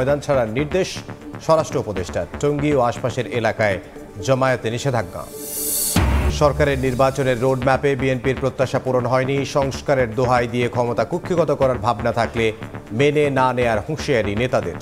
ময়দান ছাড়ার নির্দেশ স্বরাষ্ট্র উপদেষ্টার। টঙ্গী ও আশপাশের এলাকায় জমায়েতে নিষেধাজ্ঞা। সরকারের নির্বাচনের রোডম্যাপে বিএনপির প্রত্যাশা পূরণ হয়নি। সংস্কারের দোহাই দিয়ে ক্ষমতা কুক্ষিগত করার ভাবনা থাকলে মেনে না নেয়ার হুঁশিয়ারি নেতাদের।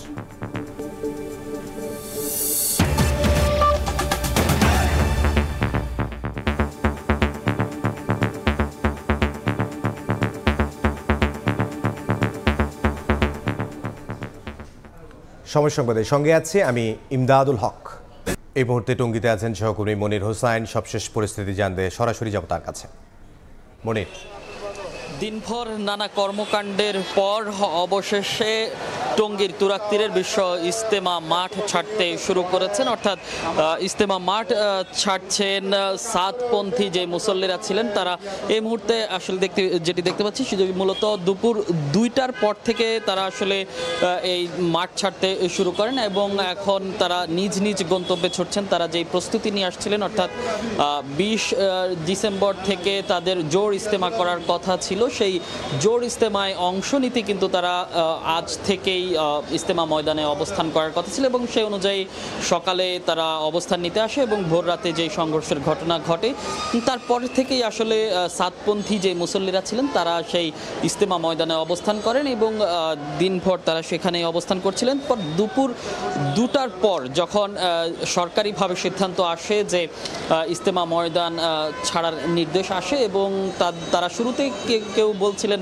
সময় সংবাদের সঙ্গে আছে আমি ইমদাদুল হক। এই মুহূর্তে টঙ্গীতে আছেন সহকর্মী মনির হোসাইন। সবশেষ পরিস্থিতি জানতে সরাসরি যাব তার কাছে। মনির, দিনভর নানা কর্মকাণ্ডের পর অবশেষে টঙ্গীর তুরাগ তীরের বিশ্ব ইজতেমা মাঠ ছাড়তে শুরু করেছেন, অর্থাৎ ইজতেমা মাঠ ছাড়ছেন সাতপন্থী যে মুসল্লিরা ছিলেন তারা। এই মুহূর্তে আসলে যেটি দেখতে পাচ্ছি মূলত দুপুর 2টার পর থেকে তারা আসলে এই মাঠ ছাড়তে শুরু করেন এবং এখন তারা নিজ নিজ গন্তব্যে ছুটছেন। তারা যেই প্রস্তুতি নিয়ে আসছিলেন, অর্থাৎ 20 ডিসেম্বর থেকে তাদের জোর ইজতেমা করার কথা ছিল, সেই জোর ইজতেমায় অংশ নিতে কিন্তু তারা আজ থেকেই ইজতেমা ময়দানে অবস্থান করার কথা ছিল এবং সেই অনুযায়ী সকালে তারা অবস্থান নিতে আসে এবং ভোর রাতে যেই সংঘর্ষের ঘটনা ঘটে তারপর থেকেই আসলে সাতপন্থী যে মুসল্লিরা ছিলেন তারা সেই ইজতেমা ময়দানে অবস্থান করেন এবং দিনভর তারা সেখানে অবস্থান করছিলেন। পর দুপুর 2টার পর যখন সরকারিভাবে সিদ্ধান্ত আসে যে ইজতেমা ময়দান ছাড়ার নির্দেশ আসে এবং তারা শুরুতেই কেউ বলছিলেন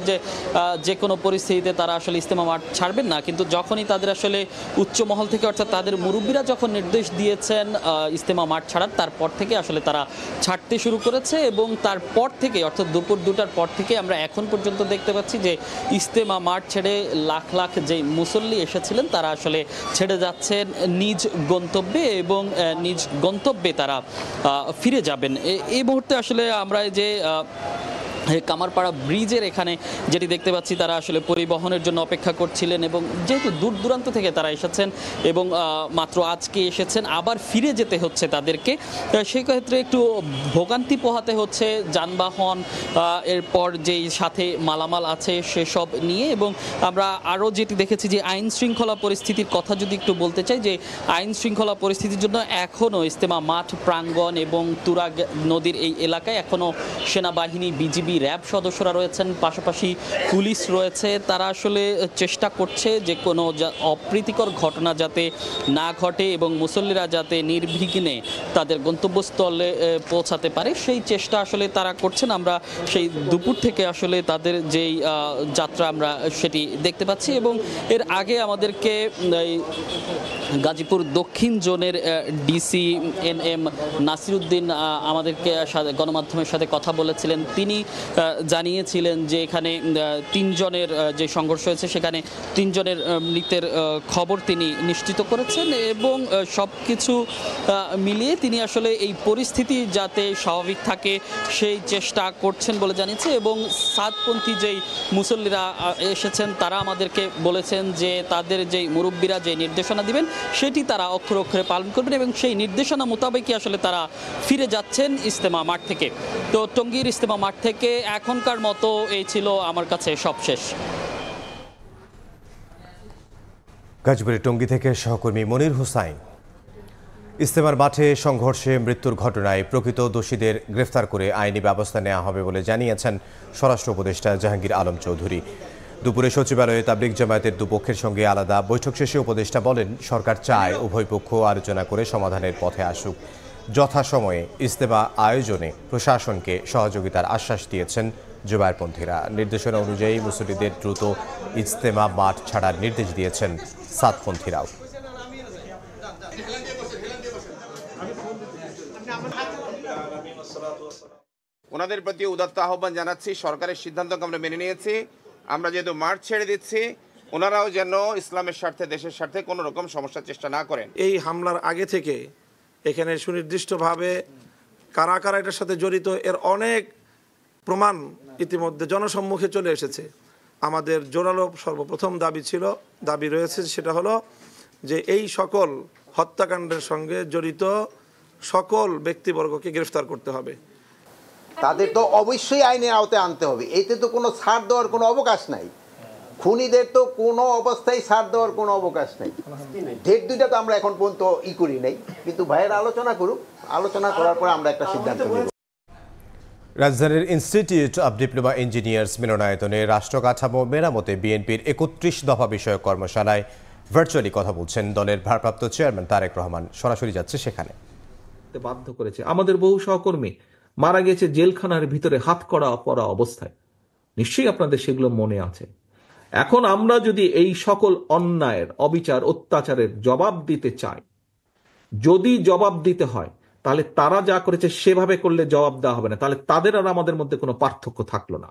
যে কোনো পরিস্থিতিতে তারা আসলে ইজতেমা মাঠ ছাড়বেন না, কিন্তু যখনই তাদের আসলে উচ্চ মহল থেকে অর্থাৎ তাদের মুরব্বীরা যখন নির্দেশ দিয়েছেন ইজতেমা মাঠ ছাড়ার, তারপর থেকে আসলে তারা ছাড়তে শুরু করেছে এবং তারপর থেকে অর্থাৎ দুপুর 2টার পর থেকে আমরা এখন পর্যন্ত দেখতে পাচ্ছি যে ইজতেমা মাঠ ছেড়ে লাখ লাখ যে মুসল্লি এসেছিলেন তারা আসলে ছেড়ে যাচ্ছেন নিজ গন্তব্যে এবং নিজ গন্তব্যে তারা ফিরে যাবেন। এই মুহূর্তে আসলে আমরা যে কামারপাড়া ব্রিজের এখানে যেটি দেখতে পাচ্ছি তারা আসলে পরিবহনের জন্য অপেক্ষা করছিলেন এবং যেহেতু দূর দূরান্ত থেকে তারা এসেছেন এবং মাত্র আজকে এসেছেন, আবার ফিরে যেতে হচ্ছে তাদেরকে, সেই ক্ষেত্রে একটু ভোগান্তি পোহাতে হচ্ছে যানবাহন, এরপর যেই সাথে মালামাল আছে সেসব নিয়ে। এবং আমরা আরও যেটি দেখেছি যে আইন শৃঙ্খলা পরিস্থিতির কথা যদি একটু বলতে চাই, যে আইন শৃঙ্খলা পরিস্থিতির জন্য এখনও ইজতেমা মাঠ প্রাঙ্গণ এবং তুরাগ নদীর এই এলাকায় এখনও সেনাবাহিনী, বিজিবি, র্যাব সদস্যরা রয়েছেন, পাশাপাশি পুলিশ রয়েছে। তারা আসলে চেষ্টা করছে যে কোনো অপ্রীতিকর ঘটনা যাতে না ঘটে এবং মুসল্লিরা যাতে নির্বিঘ্নে তাদের গন্তব্যস্থলে পৌঁছাতে পারে সেই চেষ্টা আসলে তারা করছেন। আমরা সেই দুপুর থেকে আসলে তাদের যেই যাত্রা আমরা সেটি দেখতে পাচ্ছি এবং এর আগে আমাদেরকে গাজীপুর দক্ষিণ জোনের ডিসি NM নাসিরউদ্দিন আমাদেরকে গণমাধ্যমের সাথে কথা বলেছিলেন। তিনি জানিয়েছিলেন যে এখানে 3 জনের যে সংঘর্ষ হয়েছে সেখানে 3 জনের মৃতের খবর তিনি নিশ্চিত করেছেন এবং সব কিছু মিলিয়ে তিনি আসলে এই পরিস্থিতি যাতে স্বাভাবিক থাকে সেই চেষ্টা করছেন বলে জানিয়েছে। এবং সাতপন্থী যেই মুসল্লিরা এসেছেন তারা আমাদেরকে বলেছেন যে তাদের যেই মুরব্বীরা যে নির্দেশনা দিবেন সেটি তারা অক্ষরে অক্ষরে পালন করবেন এবং সেই নির্দেশনা মোতাবেকই আসলে তারা ফিরে যাচ্ছেন ইজতেমা মাঠ থেকে। তো টঙ্গীর ইজতেমা মাঠ থেকে এখনকার মতো এই ছিল আমার কাছে সবশেষ। গাজীপুরের টঙ্গী থেকে সহকর্মী মনির হোসাইন। ইজতেমার মাঠে সংঘর্ষে মৃত্যুর ঘটনায় প্রকৃত দোষীদের গ্রেফতার করে আইনি ব্যবস্থা নেওয়া হবে বলে জানিয়েছেন স্বরাষ্ট্র উপদেষ্টা জাহাঙ্গীর আলম চৌধুরী। দুপুরে সচিবালয়ে তাবলিগ জামায়াতের দুপক্ষের সঙ্গে আলাদা বৈঠক শেষে উপদেষ্টা বলেন, সরকার চায় উভয় পক্ষ আলোচনা করে সমাধানের পথে আসুক। যথাসময়ে ইজতেমা আয়োজনে প্রশাসনকে সহযোগিতার আশ্বাস দিয়েছেন জুবায়েরপন্থীরা। নির্দেশনা অনুযায়ী মুসল্লিদের দ্রুত ইজতেমা মাঠ ছাড়ার নির্দেশ দিয়েছেন সাতপন্থীরাও। ওনাদের প্রতি উদাত্ত আহ্বান জানাচ্ছি, সরকারের সিদ্ধান্তকে আমরা মেনে নিয়েছি। আমরা যেহেতু মাঠ ছেড়ে দিচ্ছি, ওনারাও যেন ইসলামের স্বার্থে, দেশের স্বার্থে কোনো রকম সমস্যার চেষ্টা না করেন। এই হামলার আগে থেকে এখানে সুনির্দিষ্টভাবে কারা কারা এটার সাথে জড়িত এর অনেক প্রমাণ ইতিমধ্যে জনসম্মুখে চলে এসেছে। আমাদের জোরালো সর্বপ্রথম দাবি রয়েছে, সেটা হলো যে এই সকল হত্যাকাণ্ডের সঙ্গে জড়িত সকল ব্যক্তিবর্গকে গ্রেফতার করতে হবে। তাদের তো অবশ্যই আইনের আওতায় আনতে হবে, এতে তো কোনো ছাড় দেওয়ার কোনো অবকাশ নাই। খুনিদের তো কোনো অবস্থায় ছাড় দেওয়ার কোনো অবকাশ নেই। ডেট দুইটা তো আমরা এখন পর্যন্ত করি নাই, কিন্তু ভাইয়ের আলোচনা করুক, আলোচনা করার পরে আমরা একটা সিদ্ধান্ত নেব। রাজধানীর ইনস্টিটিউট অব ডিপ্লোমা ইঞ্জিনিয়ার্স মিলনায়তনে রাষ্ট্র কাঠামো মেরামতে বিএনপির 31 দফা বিষয়ক কর্মশালায় ভার্চুয়ালি কথা বলছেন দলের ভারপ্রাপ্ত চেয়ারম্যান তারেক রহমান। সরাসরি যাচ্ছে সেখানে। বাধ্য করেছে আমাদের বহু সহকর্মী মারা গেছে জেলখানার ভিতরে হাত করা পড়া অবস্থায়, নিশ্চয়ই আপনাদের সেগুলো মনে আছে। এখন আমরা যদি এই সকল অন্যায়ের, অবিচার, অত্যাচারের জবাব দিতে চাই, যদি জবাব দিতে হয়, তাহলে তারা যা করেছে সেভাবে করলে জবাব দেওয়া হবে না, তাহলে তাদের আর আমাদের মধ্যে কোনো পার্থক্য থাকলো না।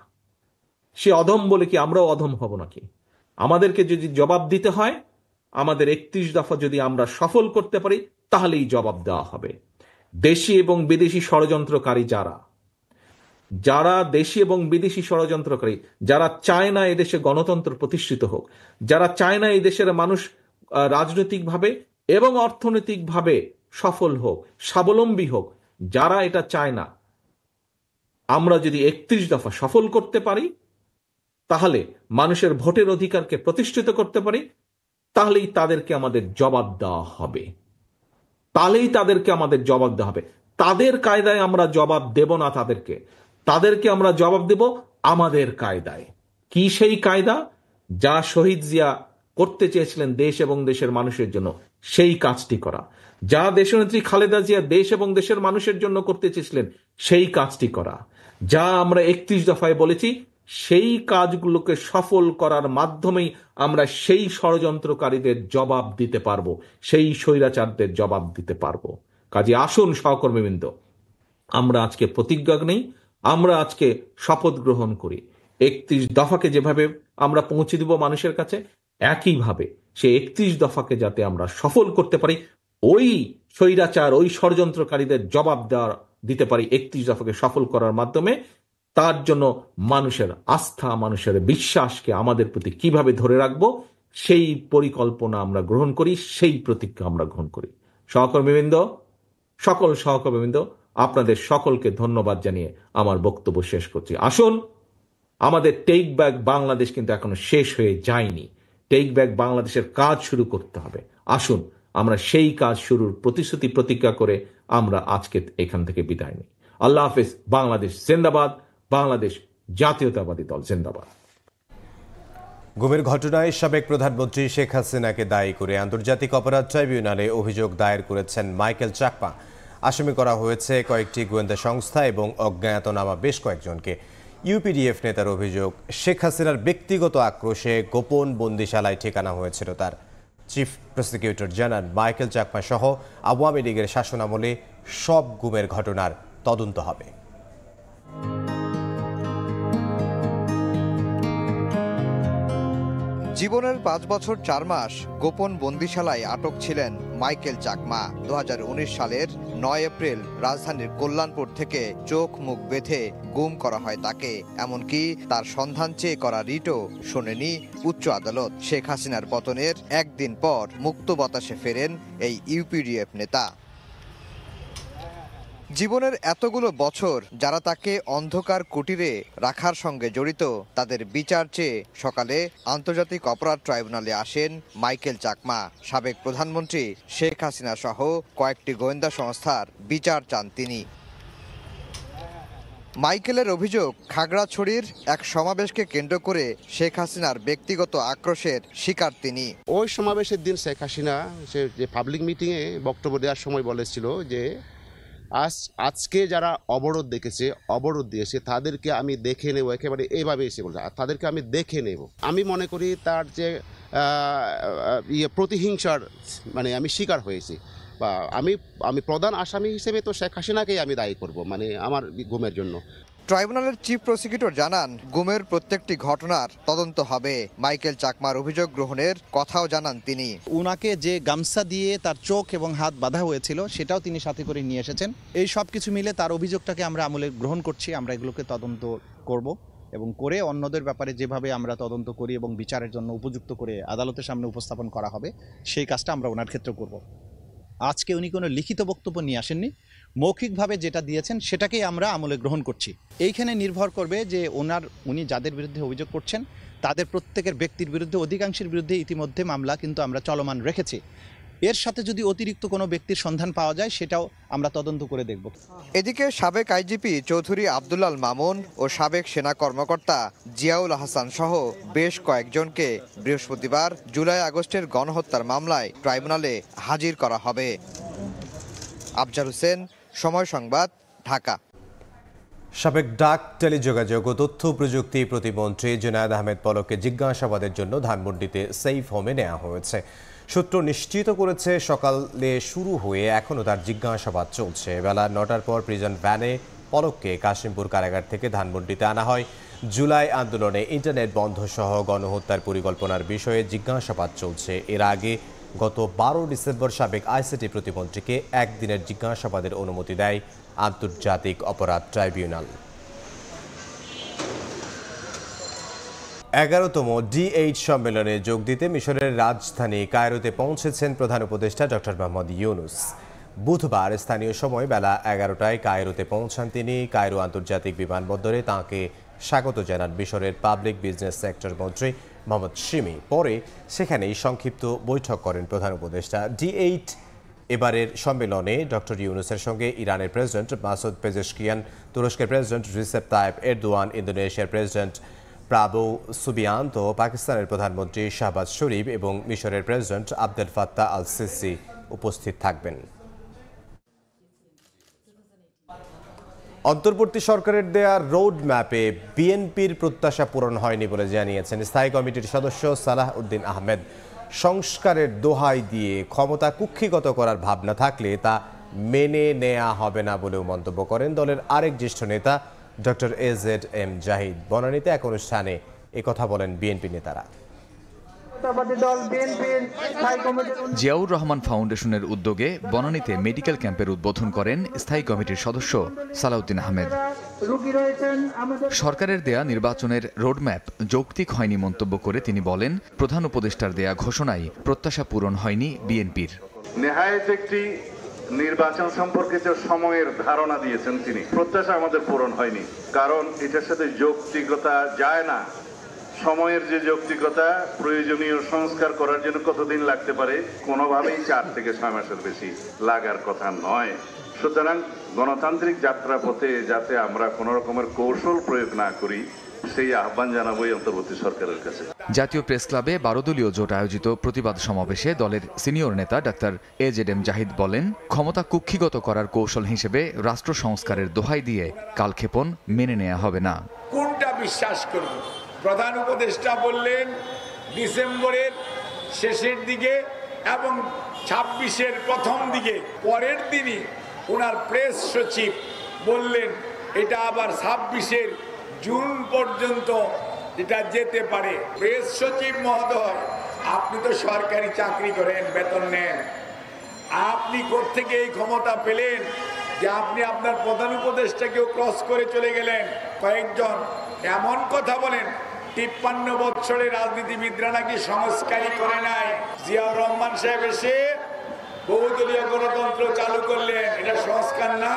সে অধম বলে কি আমরাও অধম হব নাকি? আমাদেরকে যদি জবাব দিতে হয়, আমাদের 31 দফা যদি আমরা সফল করতে পারি, তাহলেই জবাব দেওয়া হবে। দেশি এবং বিদেশি ষড়যন্ত্রকারী যারা দেশি এবং বিদেশি ষড়যন্ত্রকারী, যারা চায় না এদেশে গণতন্ত্র প্রতিষ্ঠিত হোক, যারা চায় না এই দেশের মানুষ রাজনৈতিকভাবে এবং অর্থনৈতিকভাবে সফল হোক, স্বাবলম্বী হোক, যারা এটা চায় না, আমরা যদি 31 দফা সফল করতে পারি, তাহলে মানুষের ভোটের অধিকারকে প্রতিষ্ঠিত করতে পারি, তাহলেই তাদেরকে আমাদের জবাব দেওয়া হবে। তাদের কায়দায় আমরা জবাব দেব না, তাদেরকে আমরা জবাব দেব আমাদের কায়দায়। কি সেই কায়দা? যা শহীদ জিয়া করতে চেয়েছিলেন দেশ এবং দেশের মানুষের জন্য, সেই কাজটি করা। যা দেশনেত্রী খালেদা জিয়া দেশ এবং দেশের মানুষের জন্য করতে চেয়েছিলেন, সেই কাজটি করা। যা আমরা 31 দফায় বলেছি, সেই কাজগুলোকে সফল করার মাধ্যমেই আমরা সেই ষড়যন্ত্রকারীদের জবাব দিতে পারবো, সেই স্বৈরাচারদের জবাব দিতে পারবো। কাজে আসুন সহকর্মীবৃন্দ, আমরা আজকে প্রতিজ্ঞা নেই, আমরা আজকে শপথ গ্রহণ করি। 31 দফাকে যেভাবে আমরা পৌঁছে দিব মানুষের কাছে, একইভাবে সেই 31 দফাকে যাতে আমরা সফল করতে পারি, ওই স্বৈরাচার, ওই ষড়যন্ত্রকারীদের জবাব দিতে পারি 31 দফাকে সফল করার মাধ্যমে। তার জন্য মানুষের আস্থা, মানুষের বিশ্বাসকে আমাদের প্রতি কিভাবে ধরে রাখবো, সেই পরিকল্পনা আমরা গ্রহণ করি, সেই প্রতিজ্ঞা আমরা গ্রহণ করি। সহকর্মীবৃন্দ, সকল সহকর্মীবৃন্দ, আপনাদের সকলকে ধন্যবাদ জানিয়ে আমার বক্তব্য শেষ করছি। আসুন, আমাদের টেক ব্যাক বাংলাদেশ কিন্তু এখনো শেষ হয়ে যায়নি। টেক ব্যাক বাংলাদেশের কাজ শুরু করতে হবে। আসুন আমরা সেই কাজ শুরুর প্রতিশ্রুতি প্রতিজ্ঞা করে আমরা আজকে এখান থেকে বিদায় নিই। আল্লাহ হাফেজ। বাংলাদেশ জিন্দাবাদ, বাংলাদেশ জাতীয়তাবাদী দল জিন্দাবাদ। গুমের ঘটনায় সাবেক প্রধানমন্ত্রী শেখ হাসিনাকে দায়ী করে আন্তর্জাতিক অপরাধ ট্রাইব্যুনালে অভিযোগ দায়ের করেছেন মাইকেল চাকমা। আসামি করা হয়েছে কয়েকটি গোয়েন্দা সংস্থা এবং অজ্ঞাতনামা বেশ কয়েকজনকে। ইউপিডিএফ নেতার অভিযোগ, শেখ হাসিনার ব্যক্তিগত আক্রোশে গোপন বন্দিশালায় ঠিকানা হয়েছিল তার। চিফ প্রসিকিউটর জানান, মাইকেল চাকমা সহ আওয়ামী লীগের শাসনামলে সব গুমের ঘটনার তদন্ত হবে। জীবনের 5 বছর 4 মাস গোপন বন্দিশালায় আটক ছিলেন মাইকেল চাকমা। 2019 সালের 9 এপ্রিল রাজধানীর কল্যাণপুর থেকে চোখ মুখ বেঁধে গুম করা হয় তাকে। এমনকি তার সন্ধান চেয়ে করা রিটও শোনেনি উচ্চ আদালত। শেখ হাসিনার পতনের একদিন পর মুক্ত বাতাসে ফেরেন এই ইউপিডিএফ নেতা। জীবনের এতগুলো বছর যারা তাকে অন্ধকার কুটিরে রাখার সঙ্গে জড়িত, তাদের বিচার চেয়ে সকালে আন্তর্জাতিক অপরাধ ট্রাইব্যুনালে আসেন মাইকেল চাকমা। সাবেক প্রধানমন্ত্রী শেখ হাসিনা সহ কয়েকটি গোয়েন্দা সংস্থার বিচার চান তিনি। মাইকেলের অভিযোগ, খাগড়াছড়ির এক সমাবেশকে কেন্দ্র করে শেখ হাসিনার ব্যক্তিগত আক্রোশের শিকার তিনি। ওই সমাবেশের দিন শেখ হাসিনা যে পাবলিক মিটিংয়ে বক্তব্য দেওয়ার সময় বলেছিল যে আজকে যারা অবরোধ দিয়েছে তাদেরকে আমি দেখে নেব, একেবারে এইভাবে এসে বলছে, তাদেরকে আমি দেখে নেব। আমি মনে করি তার যে প্রতিহিংসার আমি শিকার হয়েছি, বা আমি প্রধান আসামি হিসেবে তো শেখ হাসিনাকেই আমি দায়ী করব, আমার গুমের জন্য। ট্রাইব্যুনালের চিফ প্রসিকিউটর জানান, গুমের প্রত্যেকটি ঘটনার তদন্ত হবে। মাইকেল চাকমার অভিযোগ গ্রহণের কথাও জানান তিনি। উনাকে যে গামছা দিয়ে তার চোখ এবং হাত বাঁধা হয়েছিল সেটাও তিনি সাথে করে নিয়ে এসেছেন। এই সব কিছু মিলে তার অভিযোগটাকে আমরা আমলে গ্রহণ করছি। আমরা এগুলোকে তদন্ত করব এবং করে অন্যদের ব্যাপারে যেভাবে আমরা তদন্ত করি এবং বিচারের জন্য উপযুক্ত করে আদালতের সামনে উপস্থাপন করা হবে, সেই কাজটা আমরা ওনার ক্ষেত্রে করব। আজকে উনি কোনো লিখিত বক্তব্য নিয়ে আসেননি, মৌখিকভাবে যেটা দিয়েছেন সেটাকেই আমরা আমলে গ্রহণ করছি। এইখানে নির্ভর করবে যে উনি যাদের বিরুদ্ধে অভিযোগ করছেন তাদের প্রত্যেকের ব্যক্তির বিরুদ্ধে অধিকাংশের বিরুদ্ধে ইতিমধ্যে মামলা কিন্তু আমরা চলমান রেখেছি। এর সাথে যদি অতিরিক্ত কোনো ব্যক্তির সন্ধান পাওয়া যায় সেটাও আমরা তদন্ত করে দেখব। এদিকে সাবেক আইজিপি চৌধুরী আব্দুল্লাল মামুন ও সাবেক সেনা কর্মকর্তা জিয়াউল হাসান সহ বেশ কয়েকজনকে বৃহস্পতিবার জুলাই আগস্টের গণহত্যার মামলায় ট্রাইব্যুনালে হাজির করা হবে। আফজাল হোসেন, সময় সংবাদ, ঢাকা। সাবেক ডাক, টেলিযোগাযোগ ও তথ্য প্রযুক্তি প্রতিমন্ত্রী জুনায়েদ আহমেদ পলককে জিজ্ঞাসাবাদের জন্য ধানমন্ডিতে সেফ হোমে নেওয়া হয়েছে। সূত্র নিশ্চিত করেছে, সকালে শুরু হয়ে এখনও তার জিজ্ঞাসাবাদ চলছে। বেলা 9টার পর প্রিজন ভ্যানে পলককে কাশিমপুর কারাগার থেকে ধানমন্ডিতে আনা হয়। জুলাই আন্দোলনে ইন্টারনেট বন্ধ সহ গণহত্যার পরিকল্পনার বিষয়ে জিজ্ঞাসাবাদ চলছে। এর আগে গত 12 ডিসেম্বর সাবেক আইসিটি প্রতিমন্ত্রীকে একদিনের জিজ্ঞাসাবাদের অনুমতি দেয় আন্তর্জাতিক অপরাধ ট্রাইব্যুনাল। 11তম D8 সম্মেলনে যোগ দিতে মিশরের রাজধানী কায়রোতে পৌঁছেছেন প্রধান উপদেষ্টা ডক্টর মোহাম্মদ ইউনূস। বুধবার স্থানীয় সময় বেলা 11টায় কায়রোতে পৌঁছান তিনি। কায়রো আন্তর্জাতিক বিমানবন্দরে তাঁকে স্বাগত জানান মিশরের পাবলিক বিজনেস সেক্টর মন্ত্রী মোহাম্মদ শিমি। পরে সেখানেই সংক্ষিপ্ত বৈঠক করেন প্রধান উপদেষ্টা। D8 এবারের সম্মেলনে ডক্টর ইউনূসের সঙ্গে ইরানের প্রেসিডেন্ট মাসুদ পেজেশকিয়ান, তুরস্কের প্রেসিডেন্ট রিসেপ তাইপ এরদোয়ান, ইন্দোনেশিয়ার প্রেসিডেন্ট প্রাবো সুবিয়ান্তো, পাকিস্তানের প্রধানমন্ত্রী শাহবাজ শরীফ এবং মিশরের president Abdel Fattah al CC উপস্থিত থাকবেন। অন্তর্বর্তী সরকারের দেয়া রোড ম্যাপে বিএনপির প্রত্যাশা পূরণ হয়নি বলে জানিয়েছেন স্থায়ী কমিটির সদস্য সালাহ উদ্দিন আহমেদ। সংস্কারের দোহাই দিয়ে ক্ষমতা কুক্ষিগত করার ভাবনা থাকলে তা মেনে নেওয়া হবে না বলেও মন্তব্য করেন দলের আরেক জ্যেষ্ঠ নেতা ডক্টর AZM জাহিদ। বনানীতে এক অনুষ্ঠানে একথা বলেন বিএনপি নেতারা। জিয়াউর রহমান ফাউন্ডেশনের উদ্যোগে বনানীতে মেডিকেল ক্যাম্পের উদ্বোধন করেন স্থায়ী কমিটির সদস্য সালাউদ্দিন আহমেদ। সরকারের দেয়া নির্বাচনের রোডম্যাপ যৌক্তিক হয়নি মন্তব্য করে তিনি বলেন, প্রধান উপদেষ্টার দেয়া ঘোষণায় প্রত্যাশা পূরণ হয়নি বিএনপির। নেহায়েত একটি নির্বাচন সম্পর্কে যে সময়ের ধারণা দিয়েছেন তিনি, প্রত্যাশা আমাদের পূরণ হয়নি, কারণ এটার সাথে যৌক্তিকতা যায় না। সময়ের যে যৌক্তিকতা, প্রয়োজনীয় সংস্কার করার জন্য কতদিন লাগতে পারে, কোনোভাবেই 4 থেকে 6 মাসের বেশি লাগার কথা নয়। সুতরাং গণতান্ত্রিক যাত্রাপথে যাতে আমরা কোনো রকমের কৌশল প্রয়োগ না করি, সেই আহ্বান জানাবোই অন্তর্বর্তী সরকারের কাছে। জাতীয় প্রেস ক্লাবে 12 দলীয় জোট আয়োজিত প্রতিবাদ সমাবেশে দলের সিনিয়র নেতা ডাক্তার AZM জাহিদ বলেন, ক্ষমতা কুক্ষিগত করার কৌশল হিসেবে রাষ্ট্র সংস্কারের দোহাই দিয়ে কালক্ষেপণ মেনে নেওয়া হবে না। কোনটা বিশ্বাস করব? প্রধান উপদেষ্টা বললেন ডিসেম্বরের শেষের দিকে এবং 26-এর প্রথম দিকে, পরের দিনই ওনার প্রেস সচিব বললেন এটা আবার 26-এর জুন পর্যন্ত এটা যেতে পারে। প্রেস সচিব মহোদয়, আপনি তো সরকারি চাকরি করেন, বেতন নেন, আপনি কোত্থেকে এই ক্ষমতা পেলেন যে আপনি আপনার প্রধান উপদেষ্টাকেও ক্রস করে চলে গেলেন? কয়েকজন এমন কথা বলেন 53 বছরের রাজনীতিবিদরা নাকি সংস্কারই করে নাই। জিয়াউর রহমান সাহেব এসে বহুদলীয় গণতন্ত্র চালু করলেন, এটা সংস্কার না।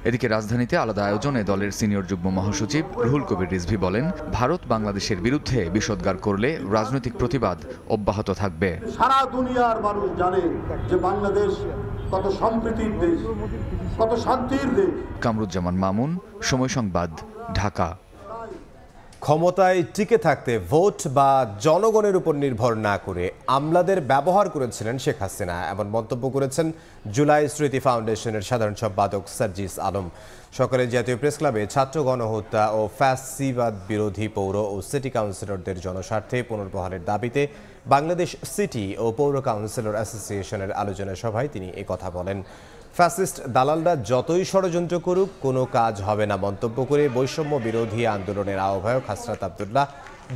এদিকে রাজধানীতে আলাদা আয়োজনে দলের সিনিয়র যুগ্ম মহাসচিব রুহুল কবির রিজভী বলেন, ভারত বাংলাদেশের বিরুদ্ধে বিষোদ্গার করলে রাজনৈতিক প্রতিবাদ অব্যাহত থাকবে। সারা দুনিয়ার মানুষ জানে যে বাংলাদেশ কত সম্প্রীতির দেশ, কত শান্তির দেশ। কামরুজ্জামান মামুন, সময় সংবাদ, ঢাকা। ক্ষমতায় টিকে থাকতে ভোট বা জনগণের উপর নির্ভর না করে আমলাদের ব্যবহার করেছিলেন শেখ হাসিনা, এমন মন্তব্য করেছেন জুলাই স্মৃতি ফাউন্ডেশনের সাধারণ সম্পাদক সার্জিস আলম। সকালে জাতীয় প্রেস ক্লাবে ছাত্র গণহত্যা ও ফ্যাসিবাদ বিরোধী পৌর ও সিটি কাউন্সিলরদের জনস্বার্থে পুনর্বহালের দাবিতে বাংলাদেশ সিটি ও পৌর কাউন্সিলর অ্যাসোসিয়েশনের আলোচনা সভায় তিনি একথা বলেন। ফ্যাসিস্ট দালালরা যতই ষড়যন্ত্র করুক কোনো কাজ হবে না মন্তব্য করে বৈষম্য বিরোধী আন্দোলনের আহ্বায়ক হাসনাত আব্দুল্লাহ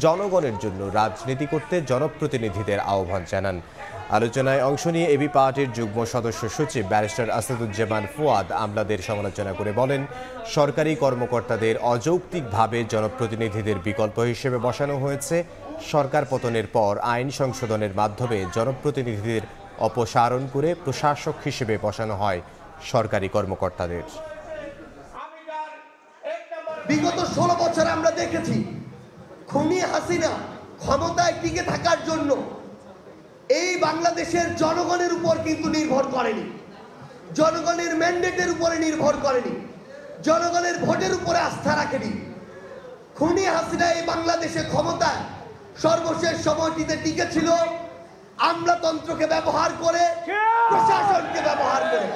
জনগণের জন্য রাজনীতি করতে জনপ্রতিনিধিদের আহ্বান জানান। আলোচনায় অংশ নিয়ে এবি পার্টির যুগ্ম সদস্য সচিব ব্যারিস্টার আসাদুজ্জামান ফুয়াদ আমলাদের সমালোচনা করে বলেন, সরকারি কর্মকর্তাদের অযৌক্তিকভাবে জনপ্রতিনিধিদের বিকল্প হিসেবে বসানো হয়েছে। সরকার পতনের পর আইন সংশোধনের মাধ্যমে জনপ্রতিনিধিদের অপসারণ করে প্রশাসক হিসেবে বসানো হয় সরকারি কর্মকর্তাদের। বিগত 16 বছর আমরা দেখেছি খুনি হাসিনা ক্ষমতায় টিকে থাকার জন্য এই বাংলাদেশের জনগণের উপর কিন্তু নির্ভর করেনি, জনগণের ম্যান্ডেটের উপরে নির্ভর করেনি, জনগণের ভোটের উপরে আস্থা রাখেনি। খুনি হাসিনা এই বাংলাদেশে ক্ষমতায় সর্বশেষ সময়টিতে টিকে ছিল আমলাতন্ত্রকে ব্যবহার করে, প্রশাসনকে ব্যবহার করে।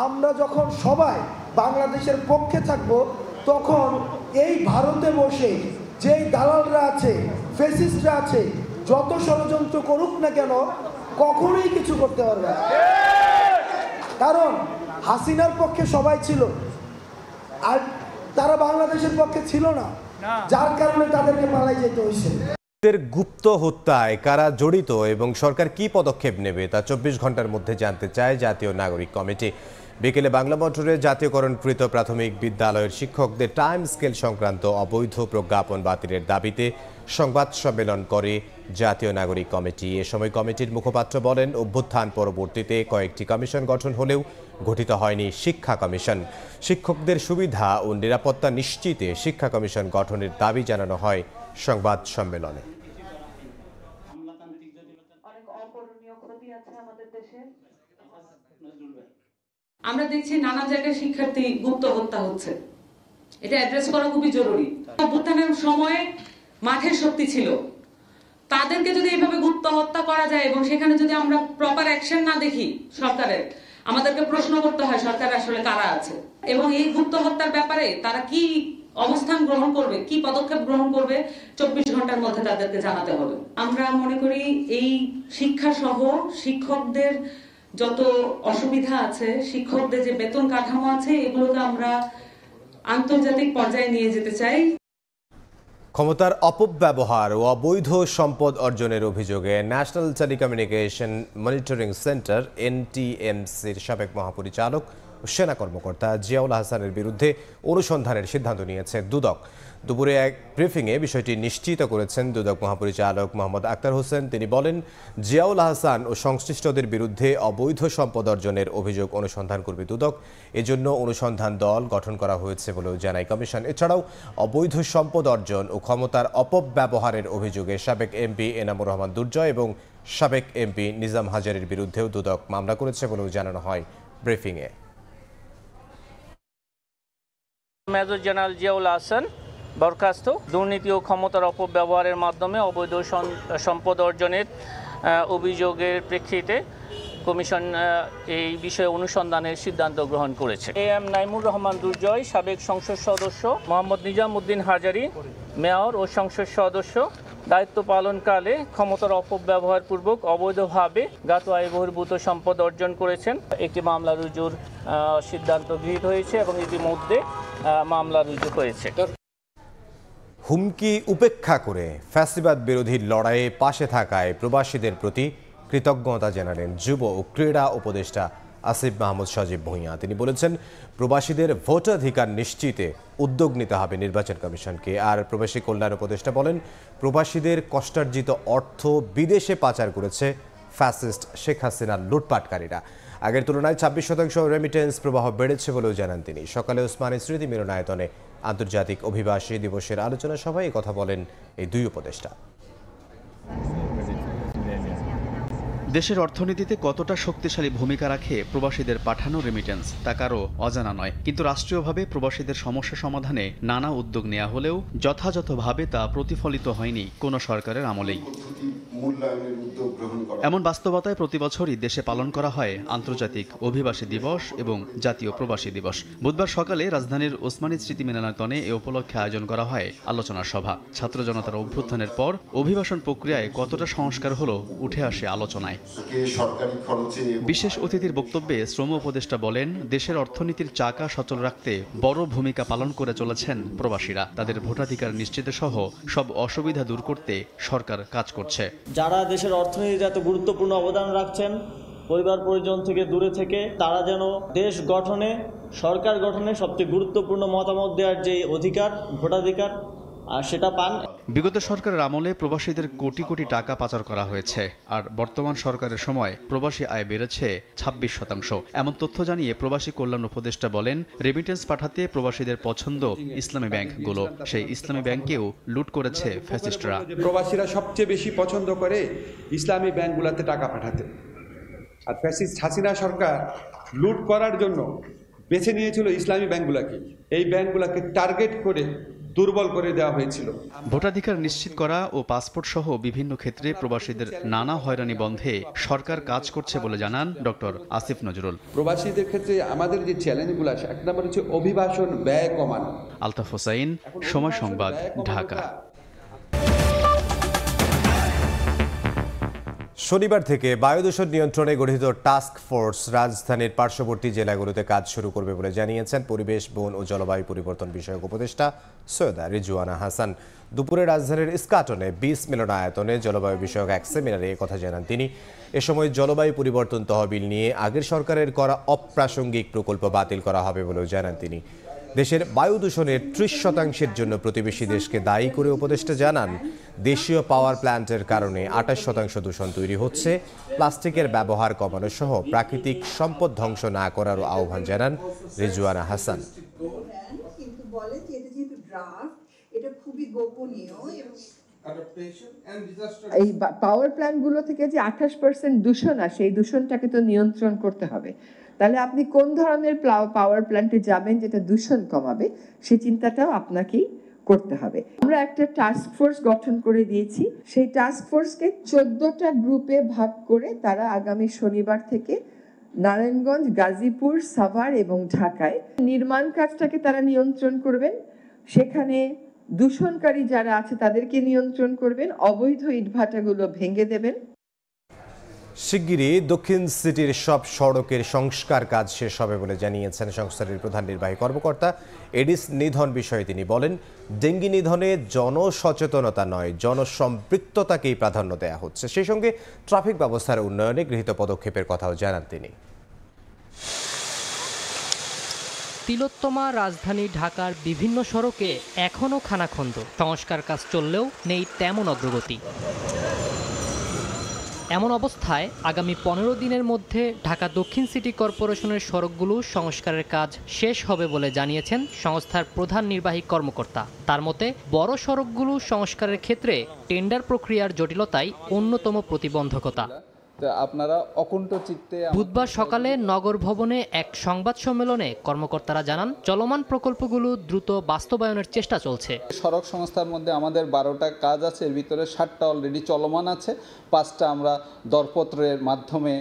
আমরা যখন সবাই বাংলাদেশের পক্ষে থাকব, তখন এই ভারতে বসে যেই দালালরা আছে, ফ্যাসিস্টরা আছে, যত ষড়যন্ত্র করুক না কেন কখনোই কিছু করতে পারবে না। কারণ হাসিনার পক্ষে সবাই ছিল আর তারা বাংলাদেশের পক্ষে ছিল না, যার কারণে তাদেরকে পালাই যেতে হয়েছে। গুপ্ত হত্যায় কারা জড়িত এবং সরকার কি পদক্ষেপ নেবে তা 24 ঘন্টার মধ্যে জানতে চায় জাতীয় নাগরিক কমিটি। বিকেলে বাংলা মোটরে জাতীয়করণকৃত প্রাথমিক বিদ্যালয়ের শিক্ষকদের টাইম স্কেল সংক্রান্ত অবৈধ প্রজ্ঞাপন বাতিলের দাবিতে সংবাদ সম্মেলন করে জাতীয় নাগরিক কমিটি। এ সময় কমিটির মুখপাত্র বলেন, অভ্যুত্থান পরবর্তীতে কয়েকটি কমিশন গঠন হলেও গঠিত হয়নি শিক্ষা কমিশন। শিক্ষকদের সুবিধা ও নিরাপত্তা নিশ্চিতে শিক্ষা কমিশন গঠনের দাবি জানানো হয় সংবাদ সম্মেলনে। আমরা দেখছি নানা জায়গায় শিক্ষার্থী গুপ্ত হত্যা হচ্ছে, এটা অ্যাড্রেস করা খুবই জরুরি। অভ্যুত্থানের সময় মাঠের শক্তি ছিল, তাদেরকে যদি এইভাবে গুপ্ত হত্যা করা যায় এবং সেখানে যদি আমরা প্রপার অ্যাকশন না দেখি সরকারের, আমাদেরকে প্রশ্ন করতে হয় সরকার আসলে কারা আছে এবং এই গুপ্ত হত্যার ব্যাপারে তারা কি অবস্থান গ্রহণ করবে, কি পদক্ষেপ গ্রহণ করবে 24 ঘন্টার মধ্যে তাদেরকে জানাতে হবে। আমরা মনে করি এই শিক্ষা সহ শিক্ষকদের যত অসুবিধা আছে, শিক্ষকদের যে বেতন কাঠামো আছে, এগুলোকে আমরা আন্তর্জাতিক পর্যায়ে নিয়ে যেতে চাই। ক্ষমতার অপব্যবহার ও অবৈধ সম্পদ অর্জনের অভিযোগে ন্যাশনাল টেলিকমিউনিকেশন মনিটরিং সেন্টার NTMCর সাবেক মহাপরিচালক ও সেনা কর্মকর্তা জিয়াউল হাসানের বিরুদ্ধে অনুসন্ধানের সিদ্ধান্ত নিয়েছে দুদক। দুপুরে এক ব্রিফিংয়ে বিষয়টি নিশ্চিত করেছেন দুদক মহাপরিচালক মোহাম্মদ আক্তার হোসেন। তিনি বলেন, জিয়াউল হাসান ও সংশ্লিষ্টদের বিরুদ্ধে অবৈধ সম্পদ অর্জনের অভিযোগ অনুসন্ধান করবে দুদক। এজন্য অনুসন্ধান দল গঠন করা হয়েছে বলেও জানায় কমিশন। এছাড়াও অবৈধ সম্পদ অর্জন ও ক্ষমতার অপব্যবহারের অভিযোগে সাবেক এমপি এনামুর রহমান দুর্জয় এবং সাবেক এমপি নিজাম হাজারের বিরুদ্ধেও দুদক মামলা করেছে বলেও জানানো হয় ব্রিফিংয়ে। মেজর জেনারেল জিয়াউল হাসান বরখাস্ত দুর্নীতি ও ক্ষমতার অপব্যবহারের মাধ্যমে অবৈধ সম্পদ অর্জনের অভিযোগের প্রেক্ষিতে কমিশন এই বিষয়ে অনুসন্ধানের সিদ্ধান্ত গ্রহণ করেছে। AM নাইমুর রহমান দুর্জয়, সাবেক সংসদ সদস্য মোহাম্মদ নিজাম উদ্দিন হাজারি, মেয়র ও সংসদ সদস্য দায়িত্ব পালনকালে ক্ষমতার অপব্যবহার পূর্বক অবৈধভাবে জ্ঞাত আয় বহির্ভূত সম্পদ অর্জন করেছেন। একটি মামলা রুজুর সিদ্ধান্ত গৃহীত হয়েছে এবং ইতিমধ্যে মামলা রুজু হয়েছে। হুমকি উপেক্ষা করে ফ্যাসিবাদ বিরোধী লড়াইয়ে পাশে থাকায় প্রবাসীদের প্রতি কৃতজ্ঞতা জানালেন যুব ও ক্রীড়া উপদেষ্টা আসিফ মাহমুদ সজীব ভূঁইয়া। তিনি বলেছেন, প্রবাসীদের ভোটাধিকার নিশ্চিতে উদ্যোগ নিতে হবে নির্বাচন কমিশনকে। আর প্রবাসী কল্যাণ উপদেষ্টা বলেন, প্রবাসীদের কষ্টার্জিত অর্থ বিদেশে পাচার করেছে ফ্যাসিস্ট শেখ হাসিনার লুটপাটকারীরা। আগের তুলনায় 26% রেমিটেন্স প্রবাহ বেড়েছে বলেও জানান তিনি। সকালে ওসমানী স্মৃতি মিলনায়তনে আন্তর্জাতিক অভিবাসী দিবসের আলোচনা সভায় কথা বলেন এই দুই উপদেষ্টা। দেশের অর্থনীতিতে কতটা শক্তিশালী ভূমিকা রাখে প্রবাসীদের পাঠানো রেমিটেন্স তা কারো অজানা নয়, কিন্তু রাষ্ট্রীয়ভাবে প্রবাসীদের সমস্যা সমাধানে নানা উদ্যোগ নেওয়া হলেও যথাযথভাবে তা প্রতিফলিত হয়নি কোনো সরকারের আমলেই। এমন বাস্তবতায় প্রতিবছরই দেশে পালন করা হয় আন্তর্জাতিক অভিবাসী দিবস এবং জাতীয় প্রবাসী দিবস। বুধবার সকালে রাজধানীর ওসমানী স্মৃতি মিলনায়তনে এ উপলক্ষে আয়োজন করা হয় আলোচনা সভা। ছাত্র জনতার অভ্যুত্থানের পর অভিবাসন প্রক্রিয়ায় কতটা সংস্কার হলো উঠে আসে আলোচনায়। বিশেষ অতিথির বক্তব্যে শ্রম উপদেষ্টা বলেন, দেশের অর্থনীতির চাকা সচল রাখতে বড় ভূমিকা পালন করে চলেছেন প্রবাসীরা। তাদের ভোটাধিকার নিশ্চিত সহ সব অসুবিধা দূর করতে সরকার কাজ করছে। যারা দেশের অর্থনীতিতে এত গুরুত্বপূর্ণ অবদান রাখছেন, পরিবার পরিজন থেকে দূরে থেকে, তারা যেন দেশ গঠনে, সরকার গঠনে সবচেয়ে গুরুত্বপূর্ণ মতামত দেওয়ার যে অধিকার, ভোটাধিকার, সেটা পান। বিগত সরকারের আমলে প্রবাসীদের কোটি কোটি টাকা পাচার করা হয়েছে, আর বর্তমান সরকারের সময় প্রবাসী আয় বেড়েছে 26%। এমন তথ্য জানিয়ে প্রবাসী কল্যাণ উপদেষ্টা বলেন, রেমিটেন্স পাঠাতে প্রবাসীদের পছন্দ ইসলামী ব্যাংকগুলো, সেই ইসলামী ব্যাংকেও লুট করেছে ফ্যাসিস্টরা। প্রবাসীরা সবচেয়ে বেশি পছন্দ করে ইসলামী ব্যাংকগুলোতে টাকা পাঠাতে, আর ফ্যাসিস্ট হাসিনা সরকার লুট করার জন্য বেছে নিয়েছিল ইসলামী ব্যাংকগুলোকে। এই ব্যাংকগুলোকে টার্গেট করে দুর্বল করে দেওয়া হয়েছিল। ভোটাধিকার নিশ্চিত করা ও পাসপোর্ট সহ বিভিন্ন ক্ষেত্রে প্রবাসীদের নানা হয়রানি বন্ধে সরকার কাজ করছে বলে জানান ডক্টর আসিফ নজরুল। প্রবাসীদের ক্ষেত্রে আমাদের যে চ্যালেঞ্জগুলো আছে, এক নম্বর হচ্ছে অভিবাসন ব্যয় কমানো। আলতাফ হোসাইন, সময় সংবাদ, ঢাকা। শনিবার থেকে বায়ু দূষণ নিয়ন্ত্রণে গঠিত টাস্ক ফোর্স রাজধানীর পার্শ্ববর্তী জেলাগুলোতে কাজ শুরু করবে বলে জানিয়েছেন পরিবেশ, বন ও জলবায়ু পরিবর্তন বিষয়ক উপদেষ্টা সৈয়দা রিজওয়ানা হাসান। দুপুরে রাজধানীর ইস্কাটনে 20 মিলনায়তনে জলবায়ু বিষয়ক এক সেমিনারে কথা জানান তিনি। এ সময় জলবায়ু পরিবর্তন তহবিল নিয়ে আগের সরকারের করা অপ্রাসঙ্গিক প্রকল্প বাতিল করা হবে বলেও জানান তিনি। দেশের বায়ু দূষণের 30% জন্য প্রতিবেশী দেশকে দায়ী করে উপদেষ্টা জানান, দেশীয় পাওয়ার প্ল্যান্টের কারণে 28% দূষণ তৈরি হচ্ছে। প্লাস্টিকের ব্যবহার কমানো সহ প্রাকৃতিক সম্পদ ধ্বংস না করারও আহ্বান জানান রিজওয়ানা হাসান। এই পাওয়ার প্ল্যান্টগুলো থেকে যে 28% দূষণ আসে, এই দূষণটাকে তো নিয়ন্ত্রণ করতে হবে। তাহলে আপনি কোন ধরনের পাওয়ার প্ল্যান্টে যাবেন যেটা দূষণ কমাবে, সেই চিন্তাটাও আপনাকেই করতে হবে। আমরা একটা টাস্ক ফোর্স গঠন করে দিয়েছি। সেই টাস্ক ফোর্সকে 14টা গ্রুপে ভাগ করে তারা আগামী শনিবার থেকে নারায়ণগঞ্জ, গাজীপুর, সাভার এবং ঢাকায় নির্মাণ কাজটাকে তারা নিয়ন্ত্রণ করবেন। সেখানে দূষণকারী যারা আছে তাদেরকে নিয়ন্ত্রণ করবেন, অবৈধ ইটভাটাগুলো ভেঙে দেবেন। শিগগিরই দক্ষিণ সিটির সব সড়কের সংস্কার কাজ শেষ হবে বলে জানিয়েছেন সংস্থাটির প্রধান নির্বাহী কর্মকর্তা। এডিস নিধন বিষয়ে তিনি বলেন, ডেঙ্গি নিধনে জনসচেতনতা নয়, জনসম্পৃক্ততাকেই প্রাধান্য দেওয়া হচ্ছে। সেই সঙ্গে ট্রাফিক ব্যবস্থার উন্নয়নে গৃহীত পদক্ষেপের কথাও জানান তিনি। তিলোত্তমা রাজধানী ঢাকার বিভিন্ন সড়কে এখনও খানাখন্দ, সংস্কার কাজ চললেও নেই তেমন অগ্রগতি। এমন অবস্থায় আগামী 15 দিনের মধ্যে ঢাকা দক্ষিণ সিটি কর্পোরেশনের সড়কগুলো সংস্কারের কাজ শেষ হবে বলে জানিয়েছেন সংস্থার প্রধান নির্বাহী কর্মকর্তা। তার মতে বড় সড়কগুলো সংস্কারের ক্ষেত্রে টেন্ডার প্রক্রিয়ার জটিলতাই অন্যতম প্রতিবন্ধকতা। আপনারা অকুণ্ঠ চিত্তে বুধবার সকালে নগর ভবনে এক সংবাদ সম্মেলনে কর্মকর্তারা জানান, চলমান প্রকল্পগুলো দ্রুত বাস্তবায়নের চেষ্টা চলছে। সড়ক সংস্থার মধ্যে আমাদের 12টা কাজ আছে, এর ভিতরে 7টা অলরেডি চলমান আছে, 5টা আমরা দরপত্রের মাধ্যমে,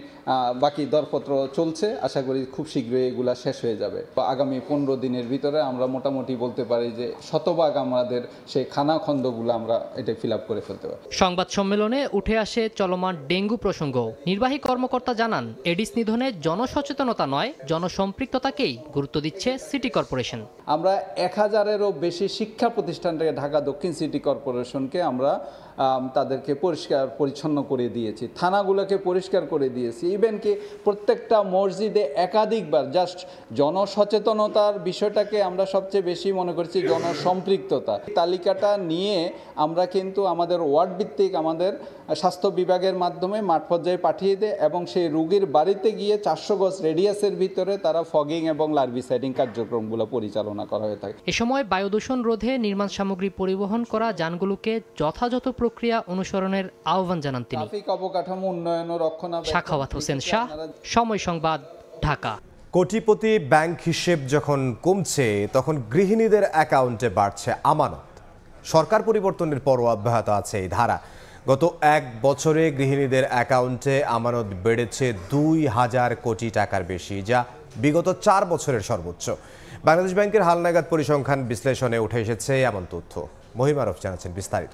বাকি দরপত্র চলছে। আশা করি খুব শীঘ্রই এগুলা শেষ হয়ে যাবে। আগামী 15 দিনের ভিতরে আমরা মোটামুটি বলতে পারি যে শতভাগ আমাদের সেই খানাখন্দগুলো আমরা এটা ফিল আপ করে ফেলতে পারি। সংবাদ সম্মেলনে উঠে আসে চলমান ডেঙ্গু প্রসঙ্গ। নির্বাহী কর্মকর্তা জানান, এডিস নিধনে জনসচেতনতা নয়, জনসম্পৃক্ততাকেই গুরুত্ব দিচ্ছে সিটি কর্পোরেশন। আমরা 1000-এরও বেশি শিক্ষা প্রতিষ্ঠান থেকে ঢাকা দক্ষিণ সিটি কর্পোরেশনকে আমরা তাদেরকে পরিষ্কার পরিচ্ছন্ন করে দিয়েছি, থানাগুলোকে পরিষ্কার করে দিয়েছি, ইভেন কি প্রত্যেকটা মসজিদে একাধিকবার। জাস্ট জনসচেতনতার বিষয়টাকে আমরা সবচেয়ে বেশি মনে করছি জনসম্পৃক্ততা। তালিকাটা নিয়ে আমরা কিন্তু আমাদের ওয়ার্ড ভিত্তিক আমাদের স্বাস্থ্য বিভাগের মাধ্যমে মাঠ পর্যায়ে পাঠিয়ে দেয় এবং সেই রোগীর বাড়িতে গিয়ে 400 গজ রেডিয়াসের ভিতরে তারা ফগিং এবং লার্ভিসাইডিং কার্যক্রমগুলো পরিচালনা করা হয়ে থাকে। এ সময় বায়ু দূষণ রোধে নির্মাণ সামগ্রী পরিবহন করা যানগুলোকে যথাযথ প্রক্রিয়া অনুসরণের আহ্বান জানান তিনি। ট্রাফিক অবকাঠামো উন্নয়ন ও রক্ষণাবেক্ষণ। সাখাওয়াত হোসেন শাহ, সময় সংবাদ, ঢাকা। কোটিপতি ব্যাংক হিসেব যখন কমছে, তখন গৃহিণীদের অ্যাকাউন্টে বাড়ছে আমানত। সরকার পরিবর্তনের পরও অব্যাহত আছে এই ধারা। গত 1 বছরে গৃহিণীদের অ্যাকাউন্টে আমানত বেড়েছে 2000 কোটি টাকার বেশি, যা বিগত 4 বছরের সর্বোচ্চ। বাংলাদেশ ব্যাংকের হালনাগাদ পরিসংখ্যান বিশ্লেষণে উঠে এসেছে এমন তথ্য। মহিম আরফ জানাচ্ছেন বিস্তারিত।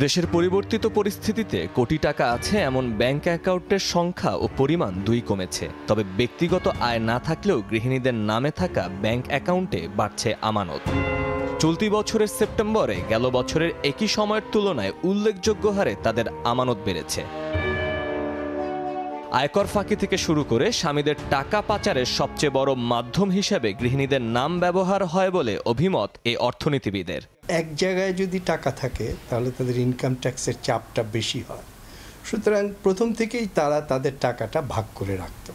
দেশের পরিবর্তিত পরিস্থিতিতে কোটি টাকা আছে এমন ব্যাংক অ্যাকাউন্টের সংখ্যা ও পরিমাণ দুই কমেছে। তবে ব্যক্তিগত আয় না থাকলেও গৃহিণীদের নামে থাকা ব্যাংক অ্যাকাউন্টে বাড়ছে আমানত। চলতি বছরের সেপ্টেম্বরে গেল বছরের একই সময়ের তুলনায় উল্লেখযোগ্য হারে তাদের আমানত বেড়েছে। আয়কর ফাঁকি থেকে শুরু করে স্বামীদের টাকা পাচারের সবচেয়ে বড় মাধ্যম হিসেবে গৃহিণীদের নাম ব্যবহার হয় বলে অভিমত এই অর্থনীতিবিদের। এক জায়গায় যদি টাকা থাকে তাহলে তাদের ইনকাম ট্যাক্সের চাপটা বেশি হয়, সুতরাং প্রথম থেকেই তারা তাদের টাকাটা ভাগ করে রাখত।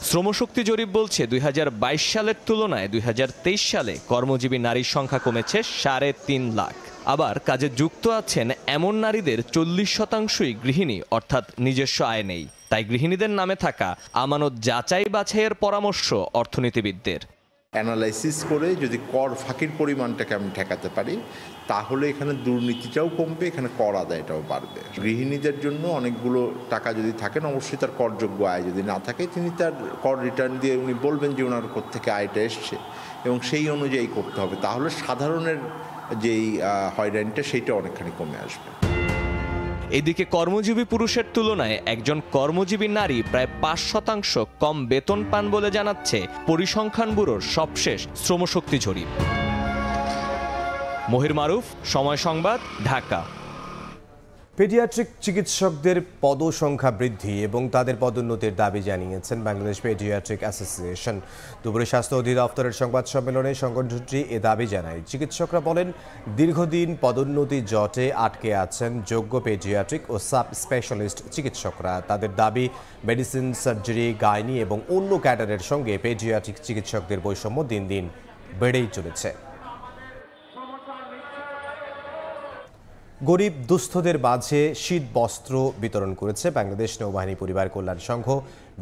শ্রমশক্তি জরিপ বলছে 2022 সালের তুলনায় 2023 সালে কর্মজীবী নারীর সংখ্যা কমেছে 3.5 লাখ। আবার কাজে যুক্ত আছেন এমন নারীদের 40%ই গৃহিণী, অর্থাৎ নিজস্ব আয় নেই। তাই গৃহিণীদের নামে থাকা আমানত যাচাই বাছাইয়ের পরামর্শ অর্থনীতিবিদদের। অ্যানালাইসিস করে যদি কর ফাঁকির পরিমাণটাকে আমি ঠেকাতে পারি তাহলে এখানে দুর্নীতিটাও কমবে, এখানে কর আদায়টাও বাড়বে। গৃহিণীদের জন্য অনেকগুলো টাকা যদি থাকেন, অবশ্যই তার করযোগ্য আয় যদি না থাকে তিনি তার কর রিটার্ন দিয়ে উনি বলবেন যে ওনার কোত্থেকে আয়টা এসছে এবং সেই অনুযায়ী করতে হবে, তাহলে সাধারণের যেই হয়রানিটা সেইটা অনেকখানি কমে আসবে। এদিকে কর্মজীবী পুরুষের তুলনায় একজন কর্মজীবী নারী প্রায় 5% কম বেতন পান বলে জানাচ্ছে পরিসংখ্যান ব্যুরোর সবশেষ শ্রমশক্তি জরিপ। মহির মারুফ, সময় সংবাদ, ঢাকা। পেডিয়াট্রিক চিকিৎসকদের পদসংখ্যা বৃদ্ধি এবং তাদের পদোন্নতির দাবি জানিয়েছেন বাংলাদেশ পেডিয়াট্রিক অ্যাসোসিয়েশন। দুপুরে স্বাস্থ্য অধিদপ্তরের সংবাদ সম্মেলনে সংগঠনটি এ দাবি জানায়। চিকিৎসকরা বলেন, দীর্ঘদিন পদোন্নতি জটে আটকে আছেন যোগ্য পেডিয়াট্রিক ও সাব স্পেশালিস্ট চিকিৎসকরা। তাদের দাবি, মেডিসিন, সার্জারি, গাইনি এবং অন্য ক্যাডারের সঙ্গে পেডিয়াট্রিক চিকিৎসকদের বৈষম্য দিন দিন বেড়েই চলেছে। গরিব দুস্থদের মাঝে শীত বস্ত্র বিতরণ করেছে বাংলাদেশ নৌবাহিনী পরিবার কল্যাণ সংঘ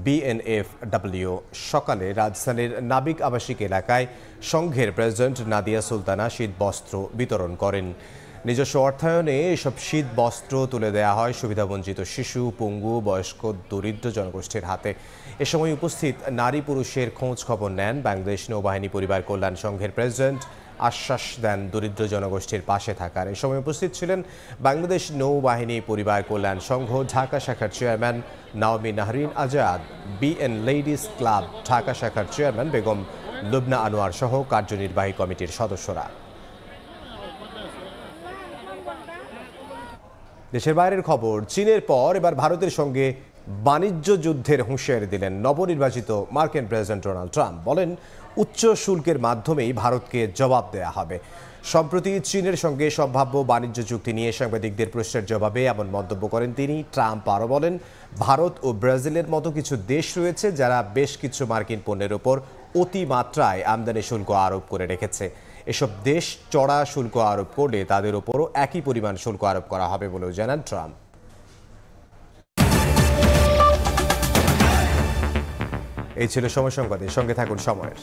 BNFW। সকালে রাজধানীর নাবিক আবাসিক এলাকায় সংঘের প্রেসিডেন্ট নাদিয়া সুলতানা শীত বস্ত্র বিতরণ করেন। নিজস্ব অর্থায়নে এসব শীত বস্ত্র তুলে দেওয়া হয় সুবিধাবঞ্চিত শিশু, পঙ্গু, বয়স্ক, দরিদ্র জনগোষ্ঠীর হাতে। এ সময় উপস্থিত নারী পুরুষের খোঁজ খবর নেন বাংলাদেশ নৌবাহিনী পরিবার কল্যাণ সংঘের প্রেসিডেন্ট। আশ্বাস দেন দরিদ্র জনগোষ্ঠীর পাশে থাকার। এ সময় উপস্থিত ছিলেন বাংলাদেশ নৌবাহিনী পরিবার কল্যাণ সংঘ ঢাকা শাখার chairman Naomi Nahrin Azad, BN ladies club Dhaka শাখার চেয়ারম্যান বেগম লুবনা আনোয়ার সহ কার্যনির্বাহী কমিটির সদস্যরা। দেশের বাইরের খবর, চীনের পর এবার ভারতের সঙ্গে বাণিজ্য যুদ্ধের হুঁশিয়ারি দিলেন নবনির্বাচিত মার্কিন প্রেসিডেন্ট ডোনাল্ড ট্রাম্প। বলেন, উচ্চ শুল্কের মাধ্যমেই ভারতকে জবাব দেয়া হবে। সম্প্রতি চীনের সঙ্গে সম্ভাব্য বাণিজ্য চুক্তি নিয়ে সাংবাদিকদের প্রশ্নের জবাবে এমন মন্তব্য করেন তিনি। ট্রাম্প আরও বলেন, ভারত ও ব্রাজিলের মতো কিছু দেশ রয়েছে যারা বেশ কিছু মার্কিন পণ্যের ওপর অতিমাত্রায় আমদানি শুল্ক আরোপ করে রেখেছে। এসব দেশ চড়া শুল্ক আরোপ করলে তাদের ওপরও একই পরিমাণ শুল্ক আরোপ করা হবে বলেও জানান ট্রাম্প। এই ছিল সময় সংবাদের সঙ্গে থাকুন সময়ের।